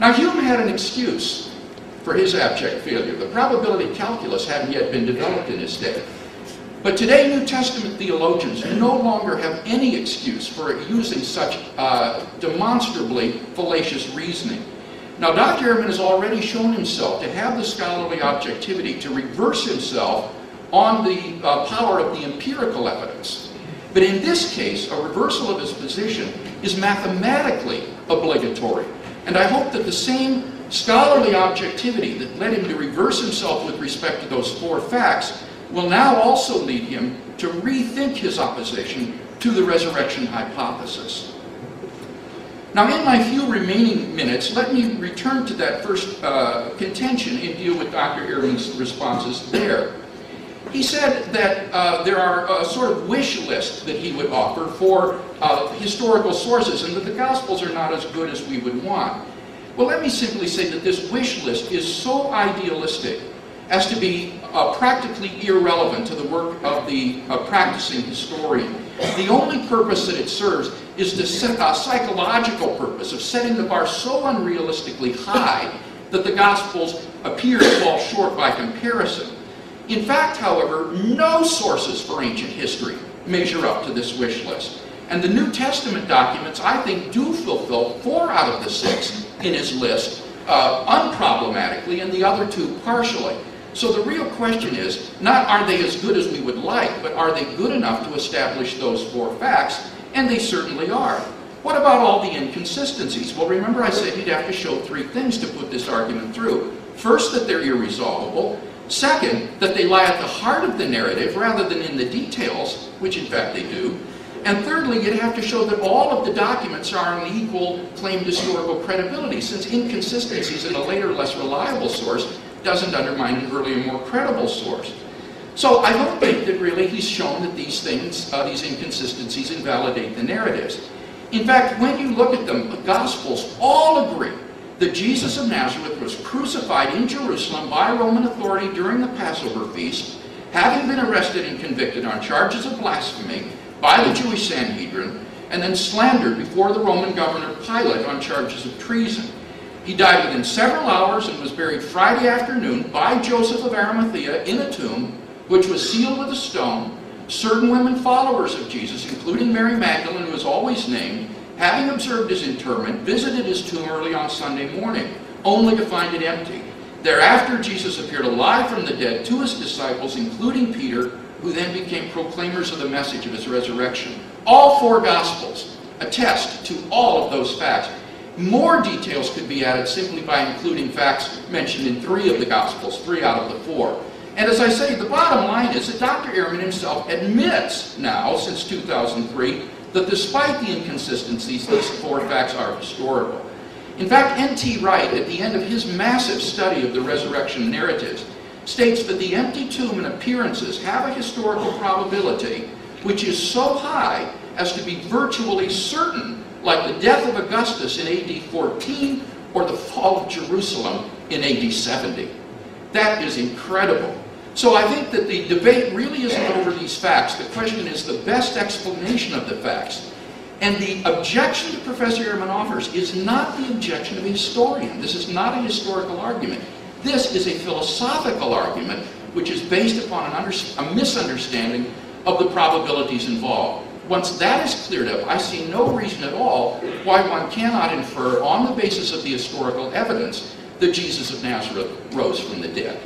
Now, Hume had an excuse for his abject failure. The probability calculus hadn't yet been developed in his day. But today, New Testament theologians no longer have any excuse for using such demonstrably fallacious reasoning. Now, Dr. Ehrman has already shown himself to have the scholarly objectivity to reverse himself on the power of the empirical evidence. But in this case, a reversal of his position is mathematically obligatory. And I hope that the same scholarly objectivity that led him to reverse himself with respect to those 4 facts will now also lead him to rethink his opposition to the resurrection hypothesis. Now, in my few remaining minutes, let me return to that first contention and deal with Dr. Ehrman's responses there. He said that there are a sort of wish list that he would offer for historical sources, and that the Gospels are not as good as we would want. Well, let me simply say that this wish list is so idealistic as to be practically irrelevant to the work of the practicing historian. The only purpose that it serves is the psychological purpose of setting the bar so unrealistically high that the Gospels appear to fall short by comparison. In fact, however, no sources for ancient history measure up to this wish list. And the New Testament documents, I think, do fulfill 4 out of the 6 in his list unproblematically, and the other 2 partially. So the real question is, not are they as good as we would like, but are they good enough to establish those 4 facts? And they certainly are. What about all the inconsistencies? Well, remember I said he'd have to show 3 things to put this argument through. First, that they're irresolvable. Second, that they lie at the heart of the narrative rather than in the details, which in fact they do. And thirdly, you'd have to show that all of the documents are on equal claimed historical credibility, since inconsistencies in a later, less reliable source doesn't undermine an earlier, more credible source. So I don't think that really he's shown that these things, these inconsistencies, invalidate the narratives. In fact, when you look at them, the Gospels all agree that Jesus of Nazareth was crucified in Jerusalem by Roman authority during the Passover feast, having been arrested and convicted on charges of blasphemy by the Jewish Sanhedrin, and then slandered before the Roman governor Pilate on charges of treason. He died within several hours and was buried Friday afternoon by Joseph of Arimathea in a tomb, which was sealed with a stone. Certain women followers of Jesus, including Mary Magdalene, who is always named, having observed his interment, visited his tomb early on Sunday morning, only to find it empty. Thereafter, Jesus appeared alive from the dead to his disciples, including Peter, who then became proclaimers of the message of his resurrection. All 4 Gospels attest to all of those facts. More details could be added simply by including facts mentioned in 3 of the Gospels, 3 out of the 4. And as I say, the bottom line is that Dr. Ehrman himself admits now, since 2003, that despite the inconsistencies, these 4 facts are historical. In fact, N.T. Wright, at the end of his massive study of the resurrection narratives, states that the empty tomb and appearances have a historical probability which is so high as to be virtually certain, like the death of Augustus in AD 14 or the fall of Jerusalem in AD 70. That is incredible. So I think that the debate really isn't over these facts. The question is the best explanation of the facts. And the objection that Professor Ehrman offers is not the objection of a historian. This is not a historical argument. This is a philosophical argument which is based upon a misunderstanding of the probabilities involved. Once that is cleared up, I see no reason at all why one cannot infer on the basis of the historical evidence that Jesus of Nazareth rose from the dead.